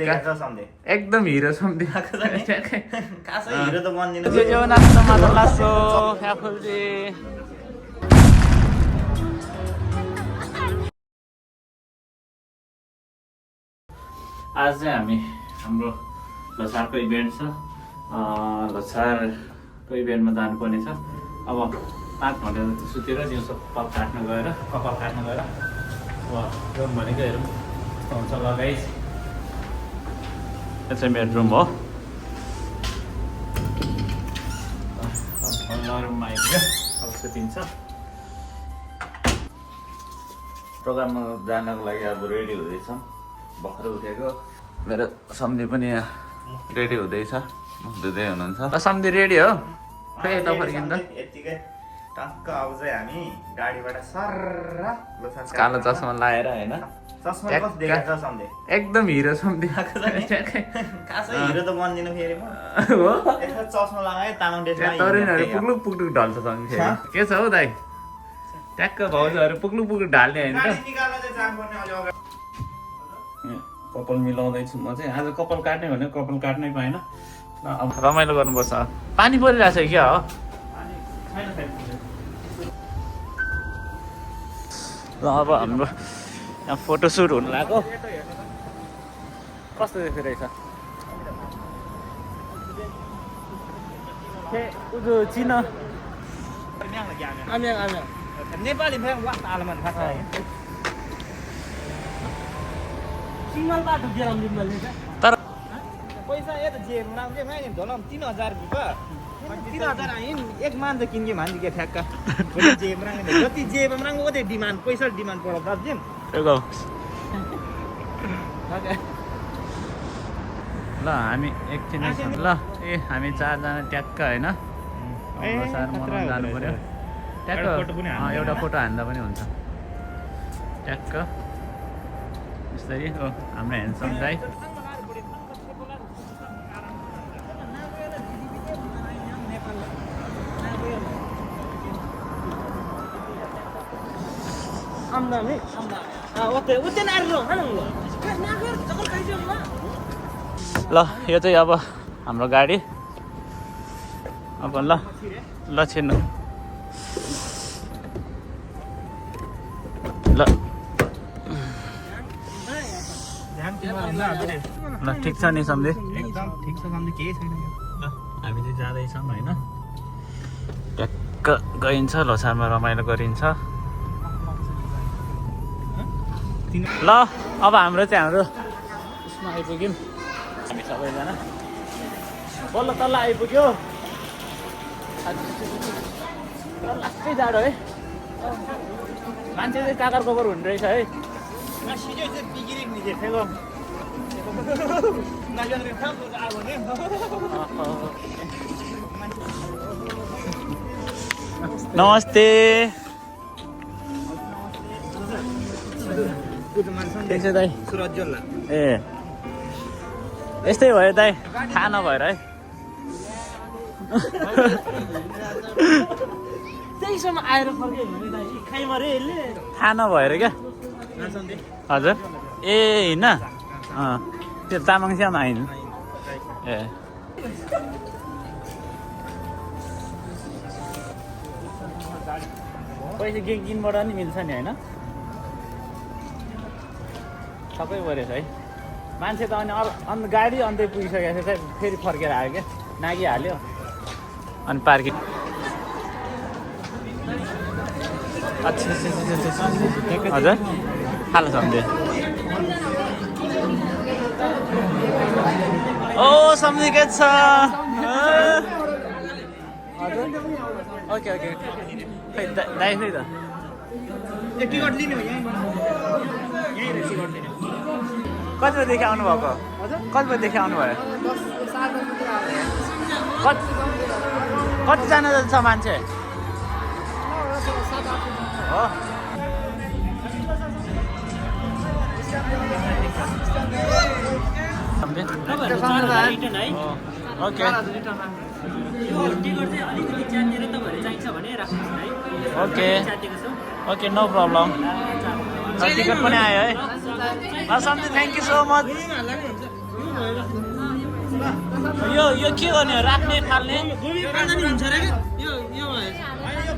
एकदम हिरो सम्झे हिरो त बन्दिन आज चाहिँ हामी हाम्रो ल्होसारको इभेन्ट छ ल्होसारको इभेन्टमा जानुपर्ने छ अब 5 घन्टा जति सुतेर दिउँसो कपाल काट्न गएर अब रुम भनेको हेरौँ कस्तो हुन्छ ल गाइस यो चाहिँ बेडरुम हो रुममा आइपुग्यो अब सुतिन्छ प्रोग्राममा जानको लागि अब रेडी हुँदैछौँ भर्खर उठेको मेरो सम्झी पनि यहाँ रेडी हुँदैछ धुँदै हुनुहुन्छ सम्झी रेडी हो खै यता फर्किन्छ टक्क अब चाहिँ हामी गाडीबाट सर्रा कालो चस्मा लाएर होइन एकदम हिरो सम्झी खासै हिरो त बन्दिन फेरि म हो चस्मा लगायो तामाङ ड्रेसमा तरुणहरू पुग्लुक पुग्लुक ढल्छ सम्झी के छ हौ दाइ ट्याक्क भाउजूहरू पुग्लुक पुग्लुक ढाल्ने होइन त कपाल मिलाउँदैछु म चाहिँ आज कपाल काट्ने भने कपाल काट्नै पाएन अब रमाइलो गर्नुपर्छ पानी परिरहेछ क्या हो ल अब हाम्रो यहाँ फोटोसुट हुनु लाग्यो कस्तो देखिरहेछ चिन नेपाली आलमान खासा तर पैसा ये त जे राम्रै माने धोलम 3000 रुपैयाँ 3000 आइन एक मान त किन्के भान्जी के ठ्याक्क जे राङ्गे जति जे राङ्गे ओते डिमान्ड पैसा डिमान्ड पऱ्यो दाजु ल हामी एकछिन ल ए हामी 4 जना ट्याक्क हैन सार मनाउन जानु पर्यो ट्याक्क एउटा फोटो हान्दा पनि हुन्छ ट्याक्क यसरी हो हाम्रो ह्यान्डसम दाइ ल यो चाहिँ अब हाम्रो गाडी अब ल छिर्नु ल ल ठिक छ नि सम्झे एकदम ठिक छ सम्झे केही छैन ल हामी चाहिँ जाँदैछौँ होइन ट्याक्क गइन्छ ल्होसारमा रमाइलो गरिन्छ ल अब हाम्रो चाहिँ हाम्रो उसमा आइपुग्यौँ हामी सबैजना बल्ल तल आइपुग्यो लास्टै जाडो है मान्छे चाहिँ काकर कबर हुने रहेछ है नमस्ते ठिक छ दाइ ए यस्तै भयो दाइ थाहा नभएर है त्यहीसम्म आएर फर्क्यो भने दाइ खाइ मरे यसले थाहा नभएर क्या हजुर ए होइन त्यो तामाङ स्याम आइन ए पैसा गेकिनबाट नि मिल्छ नि होइन सबै परेछ है मान्छे त अनि गाडी अन्त पुगिसकेको छ फेरि फर्केर आयो क्या नागिहाल्यो अनि पार्किङ हजुर खालो सम्झे ओ सम्झे के छ हजुर ओके ओके खै दाइ खै त टिकट लिनु यहीँ टिकट लिनु कति बजीदेखि आउनु भएको कति बजीदेखि आउनु भयो कतिजना छ मान्छे हो okay okay okay no problem ticket पनि आयो है सम्झे थ्याङ्क यू सो मच यो के गर्ने राख्ने फाल्ने हुन्छ रे यो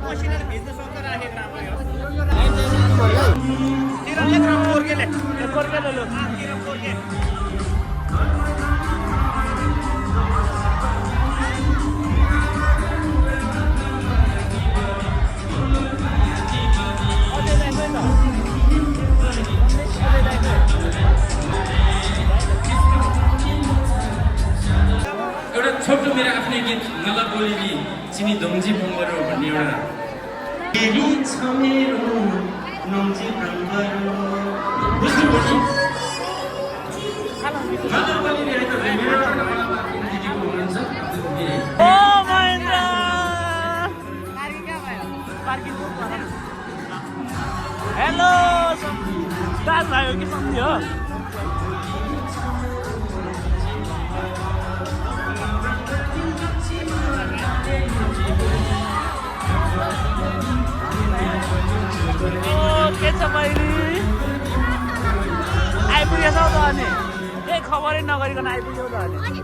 पसिनाले भिज्न सक्छ राखेको एउटा छोटो मेरो आफ्नै गीत नला बोलिली चिनी दम्जी बङ्गरो भन्ने एउटा केही छ मेरो नम्जी बङ्गरो बुझ्नु पर्छ नला बोलिली है त मेरो दिदीको हुनुहुन्छ ओ महेन्द्र हेलो दास भाइ हो कि सम्झी हो के छ बहिनी आइपुगेछ त अनि केही खबरै नगरिकन आइपुग्यो त अनि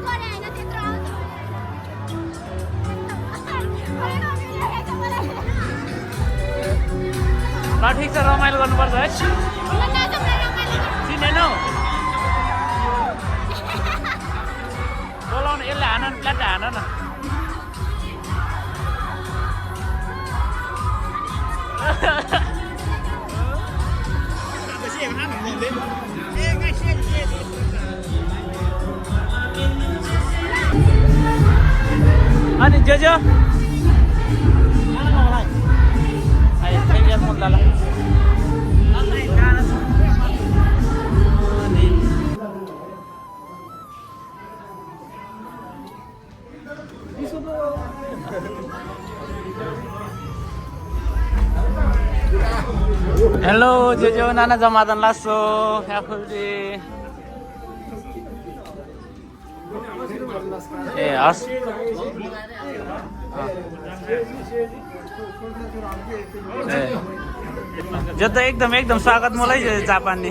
ल ठिक छ रमाइलो गर्नुपर्छ है चिनेनौ बोलाउनु यसले हान प्लाट हान न अनि जो हेलो जो नाना जमादन लासो फ्याफुल्टी ए हस् जो त एकदम स्वागत मलाई जापानी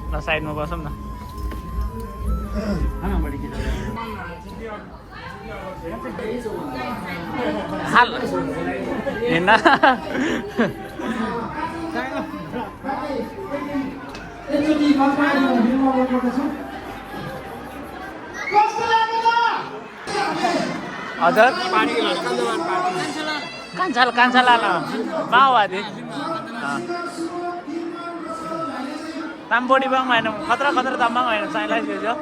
ल साइडमा बसौँ न हाल हेर्न हजुर कान्छाला माओवादी तामबोडी बाङ होइन खतरा ताम्बाङ होइन साइलाई थियो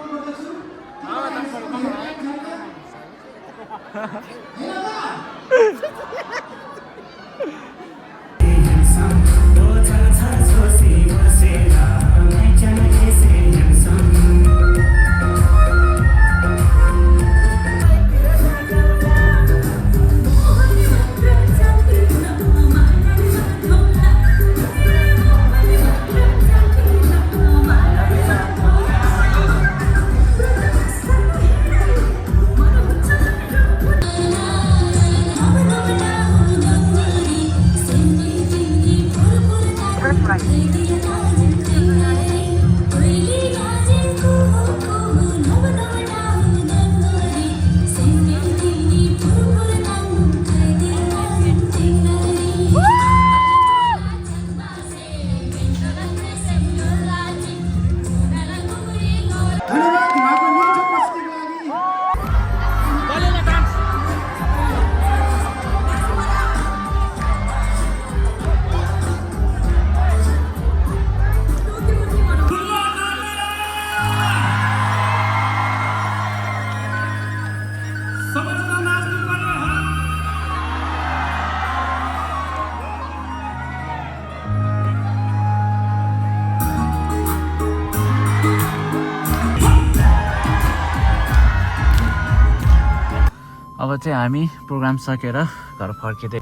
अब चाहिँ हामी प्रोग्राम सकेर घर फर्किँदै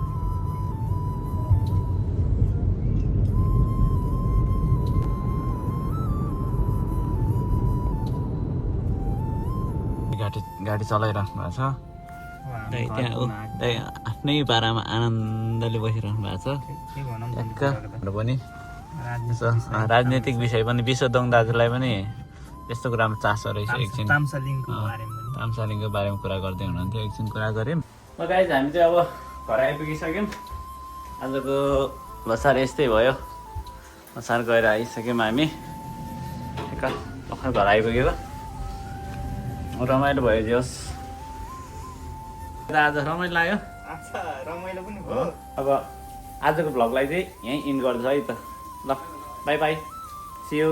गाडी चलाइराख्नु भएको छ त्यहाँ आफ्नै पारामा आनन्दले बसिरहनु भएको छ ट्याक्क पनि यसो राजनीतिक विषय पनि विश्वदोङ दाजुलाई पनि यस्तो कुरामा चासो रहेछ एकछिन तामसालिङको बारेमा कुरा गर्दै हुनुहुन्थ्यो एकछिन कुरा गऱ्यौँ ल गाइज हामी चाहिँ अब घर आइपुगिसक्यौँ आजको ल्होसार यस्तै भयो ल्होसार गएर आइसक्यौँ हामी भर्खर घर आइपुगेको रमाइलो भयो जोस् आज रमाइलो लाग्यो रमाइलो पनि भयो अब आजको भ्लगलाई चाहिँ यहीँ इन्ड गर्छ है त ल बाई बाई सी यू